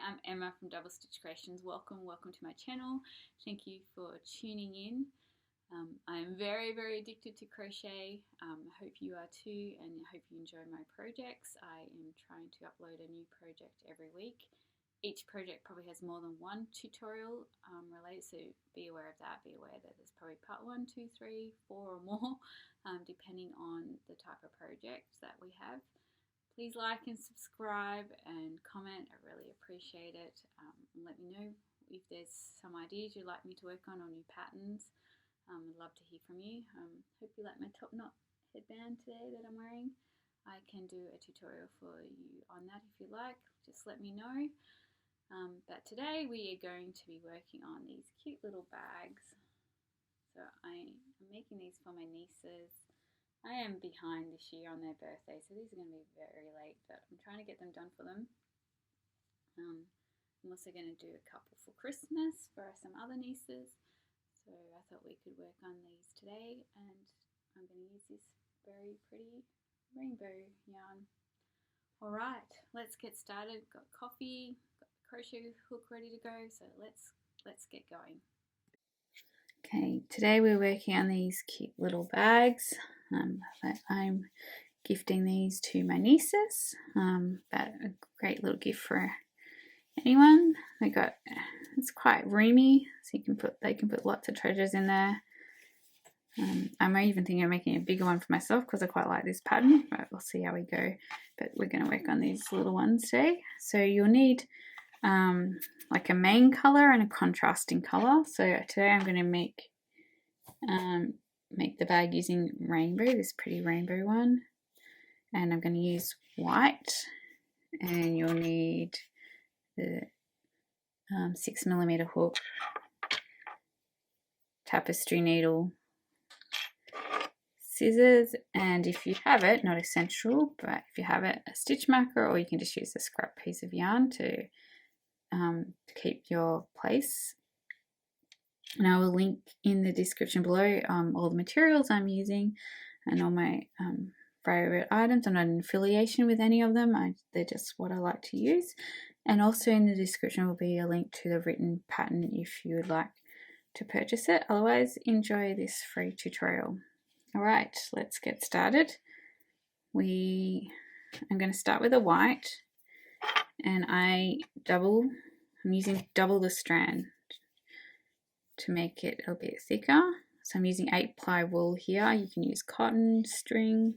I'm Emma from Double Stitch Creations. Welcome to my channel. Thank you for tuning in. I am very addicted to crochet. I hope you are too, and I hope you enjoy my projects. I am trying to upload a new project every week. Each project probably has more than one tutorial related, so be aware of that. Be aware that there's probably part 1, 2, 3, 4 or more, depending on the type of project that we have. Please like and subscribe and comment. I really appreciate it. And let me know if there's some ideas you'd like me to work on or new patterns. I'd love to hear from you. Hope you like my top knot headband today that I'm wearing. I can do a tutorial for you on that if you like. Just let me know. But today we are going to be working on these cute little bags. So I'm making these for my nieces. I am behind this year on their birthday, so these are going to be very late, but I'm trying to get them done for them. I'm also going to do a couple for Christmas for some other nieces, so I thought we could work on these today, and I'm going to use this very pretty rainbow yarn. Alright, let's get started. Got coffee, got the crochet hook ready to go, so let's get going. Okay, today we're working on these cute little bags. I'm gifting these to my nieces, but a great little gift for anyone. It's quite roomy, so they can put lots of treasures in there. I'm even thinking of making a bigger one for myself because I quite like this pattern, but we'll see how we go. But we're going to work on these little ones today. So you'll need like a main color and a contrasting color. So today I'm going to make the bag using rainbow, this pretty rainbow one, and I'm going to use white, and you'll need the 6mm hook, tapestry needle, scissors, and if you have it, not essential, but if you have it, a stitch marker, or you can just use a scrap piece of yarn to keep your place. And I will link in the description below all the materials I'm using and all my favorite items. I'm not in affiliation with any of them. They're just what I like to use. And also in the description will be a link to the written pattern if you would like to purchase it. Otherwise, enjoy this free tutorial. All right, let's get started. I'm going to start with a white, and I'm using double the strand to make it a bit thicker. So I'm using 8-ply wool here. You can use cotton, string,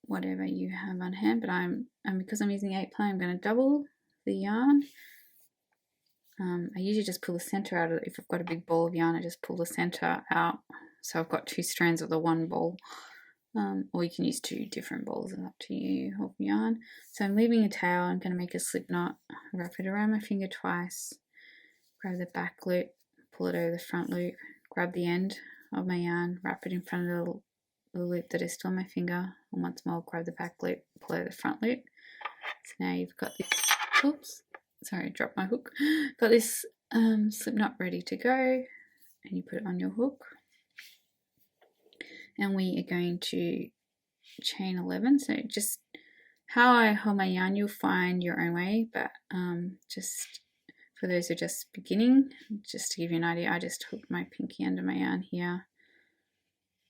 whatever you have on hand, but because I'm using 8-ply, I'm going to double the yarn. I usually just pull the center out if I've got a big ball of yarn. I just pull the center out, so I've got 2 strands of the one ball. Or you can use 2 different balls, it's up to you, of yarn. So I'm leaving a tail. I'm going to make a slip knot, wrap it around my finger twice, grab the back loop, pull it over the front loop, grab the end of my yarn, wrap it in front of the loop that is still on my finger, and once more grab the back loop, pull over the front loop. So now you've got this, oops, sorry, dropped my hook, got this slip knot ready to go, and you put it on your hook. And we are going to chain 11. So just how I hold my yarn, you'll find your own way, but just for those who are just beginning, just to give you an idea, I just hook my pinky under my yarn here.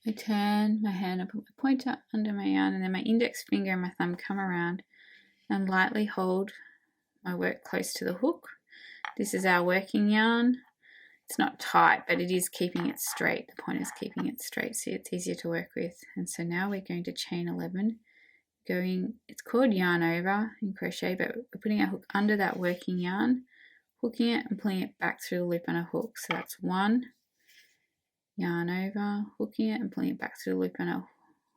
I turn my hand, I put my pointer under my yarn, and then my index finger and my thumb come around and lightly hold my work close to the hook. This is our working yarn. It's not tight, but it is keeping it straight. The point is keeping it straight, so it's easier to work with. And so now we're going to chain 11, it's called yarn over in crochet, but we're putting our hook under that working yarn, hooking it and pulling it back through the loop on a hook. So that's 1, yarn over, hooking it and pulling it back through the loop on a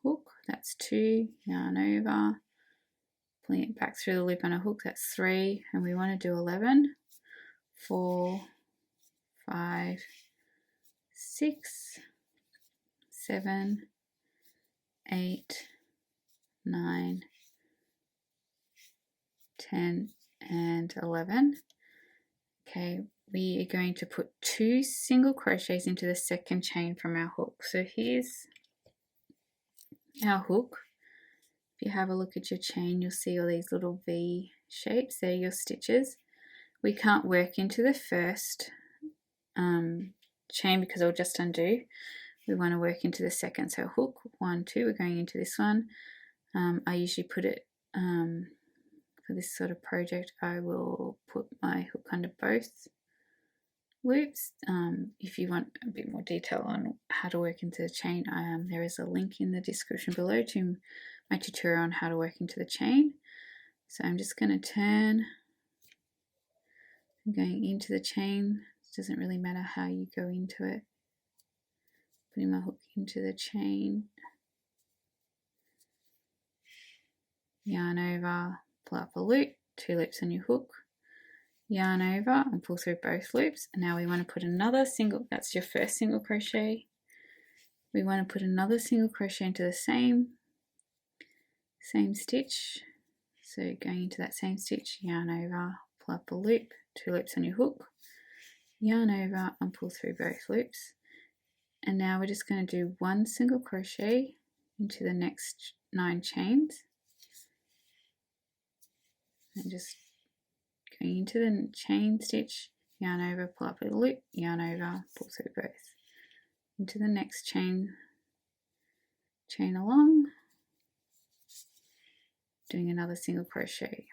hook. That's 2, yarn over, pulling it back through the loop on a hook. That's 3, and we want to do 11, 4, 5, 6, 7, 8, 9, 10, and 11. Okay, we are going to put 2 single crochets into the second chain from our hook. So here's our hook, if you have a look at your chain, you'll see all these little V shapes. They're your stitches. We can't work into the first chain because it'll just undo. We want to work into the second. So hook 1, 2, we're going into this one. I usually put it for this sort of project, I will put my hook under both loops. If you want a bit more detail on how to work into the chain, there is a link in the description below to my tutorial on how to work into the chain. So I'm just going to turn. I'm going into the chain. It doesn't really matter how you go into it. Putting my hook into the chain, yarn over, pull up a loop, 2 loops on your hook, yarn over and pull through both loops. And now we want to put another single, that's your first single crochet. We want to put another single crochet into the same stitch. So going into that same stitch, yarn over, pull up a loop, 2 loops on your hook, yarn over and pull through both loops. And now we're just going to do 1 single crochet into the next 9 chains. And just going into the chain stitch, yarn over, pull up a loop, yarn over, pull through both. Into the next chain along, doing another single crochet.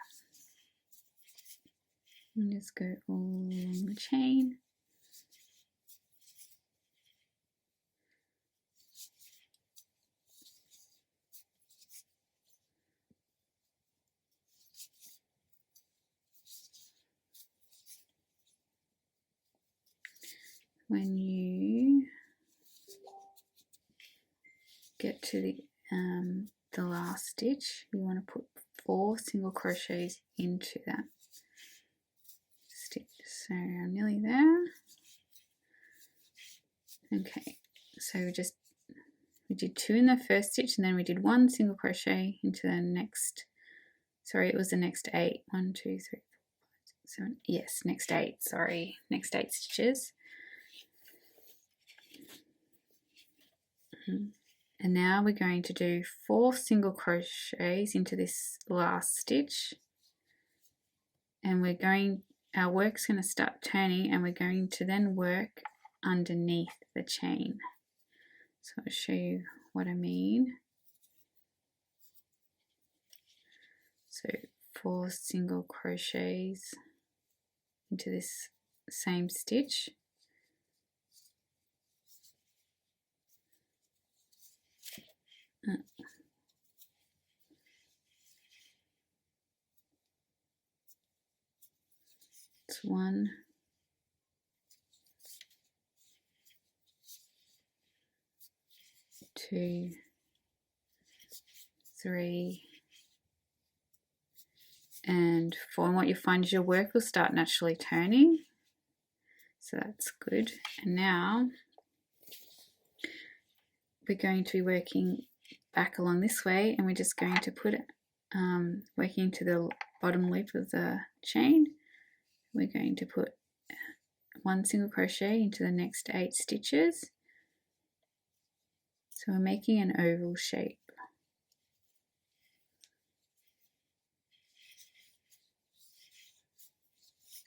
And just go all along the chain. When you get to the last stitch, you want to put 4 single crochets into that stitch. So I'm nearly there. Okay, so we did 2 in the first stitch, and then we did 1 single crochet into the next. Sorry, it was the next 8. 1, 2, 3, 4, 5, 6, 7. Yes, next 8. Sorry, next 8 stitches. And now we're going to do 4 single crochets into this last stitch, and our work's going to start turning, and we're going to then work underneath the chain. So I'll show you what I mean. So 4 single crochets into this same stitch. It's 1, 2, 3, and 4. And what you find is your work will start naturally turning, so that's good. And now we're going to be working back along this way, and we're just going to put it working to the bottom loop of the chain. We're going to put 1 single crochet into the next 8 stitches. So we're making an oval shape.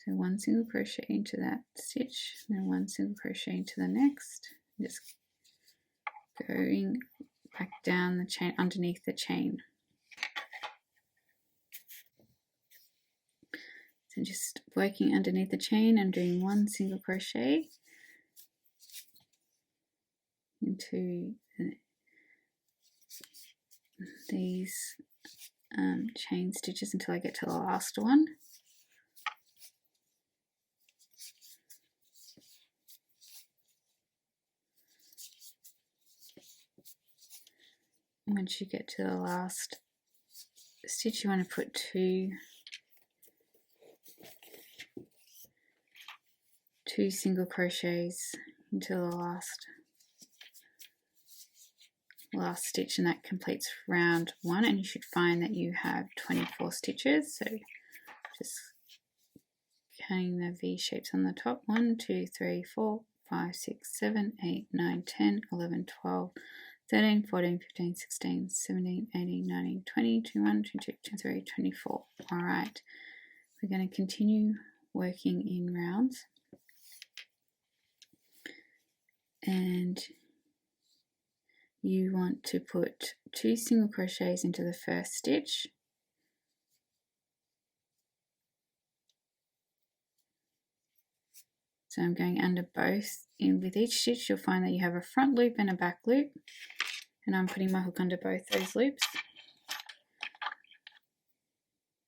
So 1 single crochet into that stitch, and then 1 single crochet into the next. Just going back down the chain, underneath the chain. So just working underneath the chain and doing 1 single crochet into these chain stitches until I get to the last one. Once you get to the last stitch, you want to put 2 single crochets into the last stitch, and that completes round 1, and you should find that you have 24 stitches. So just counting the V shapes on the top: 1, 2, 3, 4, 5, 6, 7, 8, 9, 10, 11, 12, 13, 14, 15, 16, 17, 18, 19, 20, 21, 22, 23, 24. All right, we're going to continue working in rounds, and you want to put 2 single crochets into the first stitch, so I'm going under both. In with each stitch you'll find that you have a front loop and a back loop, and I'm putting my hook under both those loops.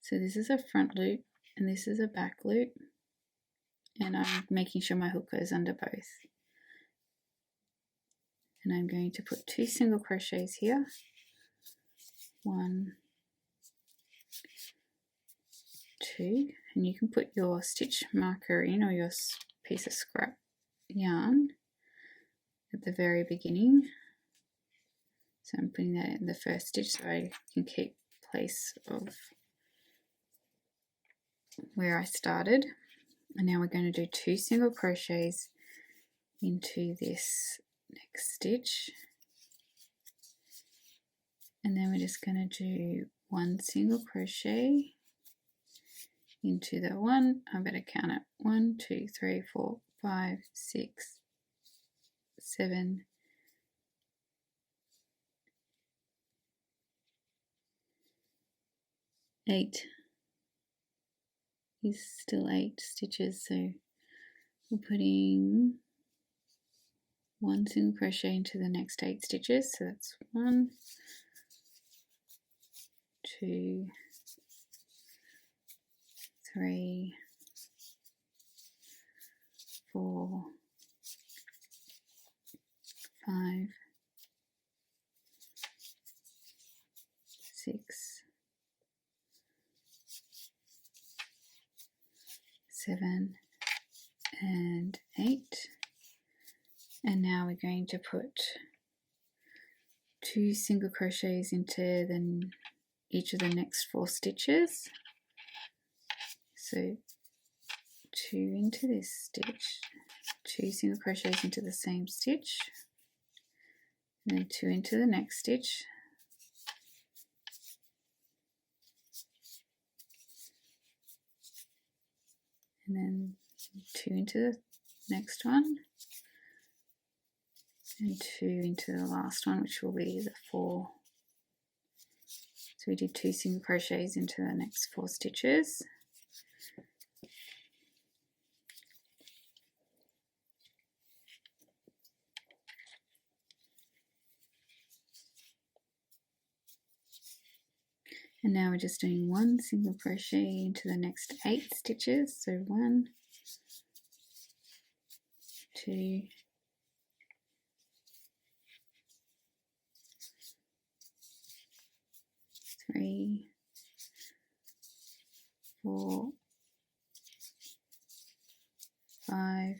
So this is a front loop and this is a back loop, and I'm making sure my hook goes under both. And I'm going to put 2 single crochets here, 1, 2, and you can put your stitch marker in, or your piece of scrap yarn at the very beginning. So I'm putting that in the first stitch so I can keep place of where I started. And now we're going to do 2 single crochets into this next stitch, and then we're just going to do 1 single crochet into the one. I better count it: 1, 2, 3, 4, 5, 6, 7, 8 is still 8 stitches, so we're putting 1 single crochet into the next 8 stitches. So that's 1, 2, 3, 4, 5, 6, 7, and 8. And now we're going to put 2 single crochets into each of the next 4 stitches. So 2 into this stitch, 2 single crochets into the same stitch, and then 2 into the next stitch, and then 2 into the next one, and 2 into the last one, which will be the 4. So we did 2 single crochets into the next 4 stitches. And now we're just doing 1 single crochet into the next 8 stitches. So 1, 2, 3, 4, 5,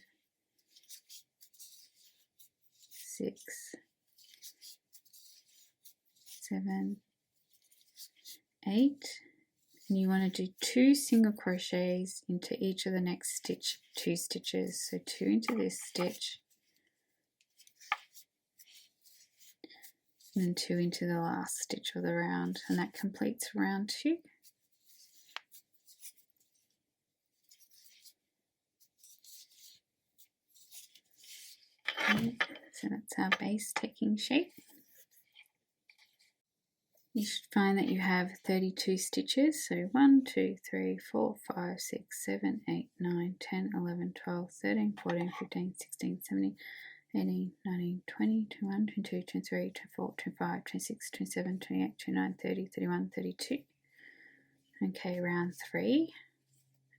6, 7, 8, and you want to do 2 single crochets into each of the next 2 stitches. So 2 into this stitch, and then 2 into the last stitch of the round, and that completes round 2. Okay, so that's our base taking shape. You should find that you have 32 stitches, so 1, 2, 3, 4, 5, 6, 7, 8, 9, 10, 11, 12, 13, 14, 15, 16, 17, 18, 19, 20, 21, 22, 23, 24, 25, 26, 27, 28, 29, 30, 31, 32. Okay, round 3.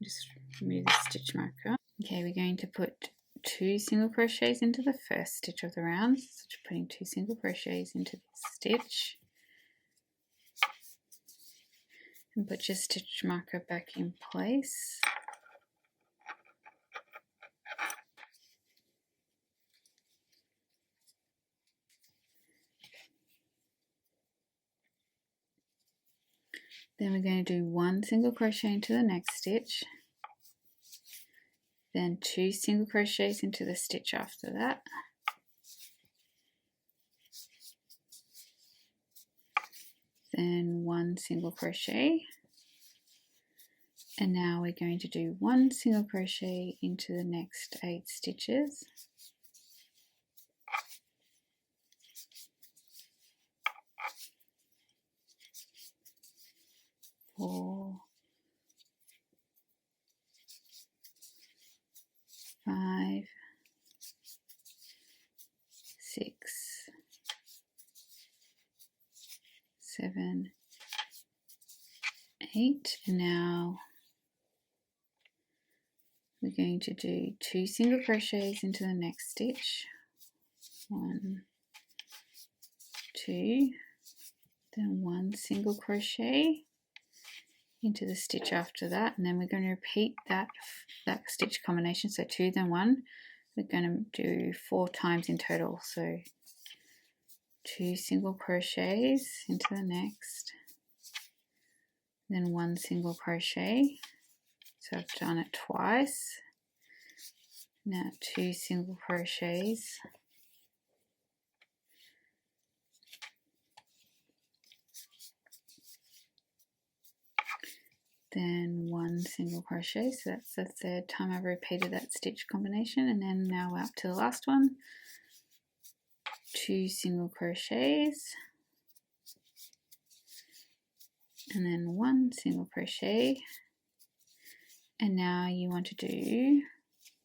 Just remove the stitch marker. Okay, we're going to put 2 single crochets into the first stitch of the round. So just putting 2 single crochets into this stitch. And put your stitch marker back in place. Then we're going to do 1 single crochet into the next stitch, then 2 single crochets into the stitch after that, then 1 single crochet, and now we're going to do 1 single crochet into the next 8 stitches. 4, 5, 6, 7, 8, and now we're going to do 2 single crochets into the next stitch. 1, 2, then 1 single crochet into the stitch after that, and then we're going to repeat that stitch combination, so 2 then 1. We're going to do 4 times in total, so 2 single crochets into the next, then 1 single crochet, so I've done it twice. Now 2 single crochets, then 1 single crochet, so that's the 3rd time I've repeated that stitch combination, and then now we're up to the last one. 2 single crochets, and then 1 single crochet, and now you want to do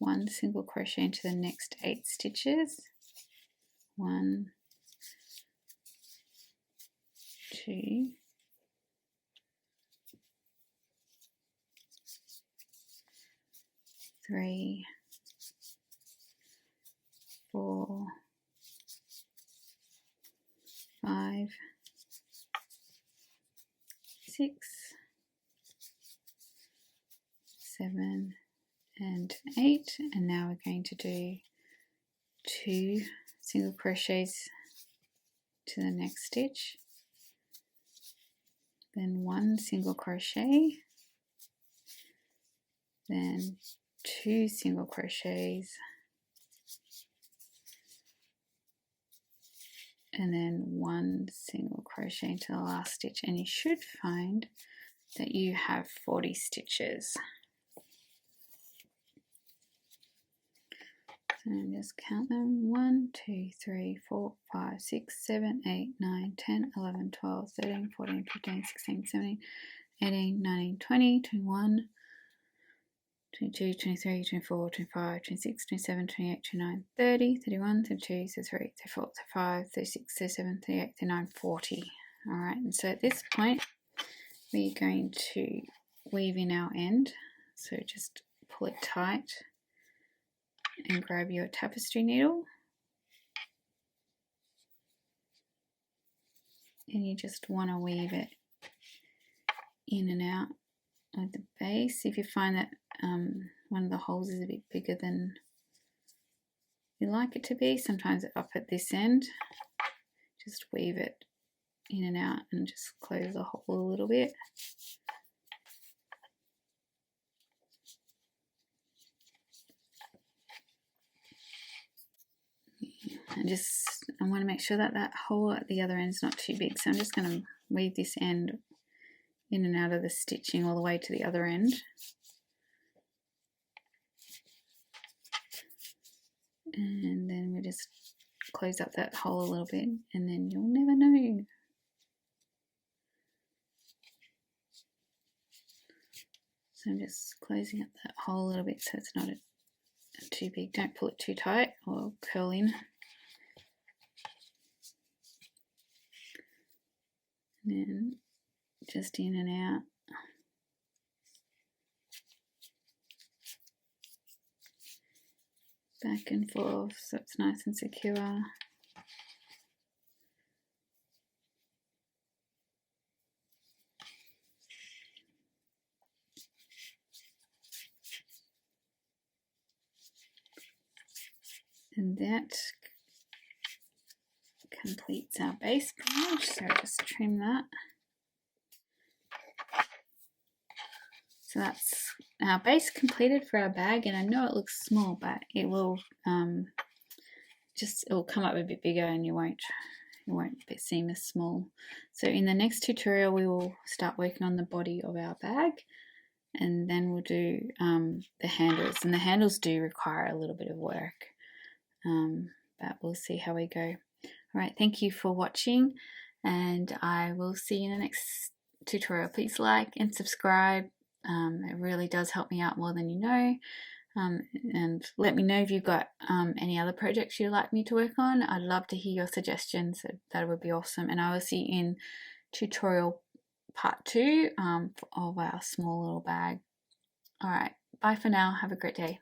1 single crochet into the next 8 stitches. 1, 2, 3, 4, 5, 6, 7, and 8, and now we're going to do 2 single crochets to the next stitch, then 1 single crochet, then 2 single crochets, and then 1 single crochet into the last stitch, and you should find that you have 40 stitches. So just count them: 1, 2, 3, 4, 5, 6, 7, 8, 9, 10, 11, 12, 13, 14, 15, 16, 17, 18, 19, 20, 21, 22, 23, 24, 25, 26, 27, 28, 29, 30, 31, 32, 33, 34, 35, 36, 37, 38, 39, 40. Alright, and so at this point we're going to weave in our end. So just pull it tight and grab your tapestry needle. And you just want to weave it in and out of the base. If you find that one of the holes is a bit bigger than you like it to be, sometimes up at this end, just weave it in and out and just close the hole a little bit. And I want to make sure that that hole at the other end is not too big, so I'm just going to weave this end in and out of the stitching all the way to the other end. And then we just close up that hole a little bit, and then you'll never know. So I'm just closing up that hole a little bit so it's not too big. Don't pull it too tight or curl in. And then just in and out. Back and forth so it's nice and secure. And that completes our base page, so just trim that. So that's our base completed for our bag, and I know it looks small, but it will it'll come up a bit bigger, and you won't it won't seem as small. So in the next tutorial we will start working on the body of our bag, and then we'll do the handles, and the handles do require a little bit of work, but we'll see how we go. Alright, thank you for watching, and I will see you in the next tutorial. Please like and subscribe, it really does help me out more than you know. And let me know if you've got any other projects you'd like me to work on. I'd love to hear your suggestions. That would be awesome. And I will see you in tutorial part 2 of our small little bag. Alright, bye for now. Have a great day.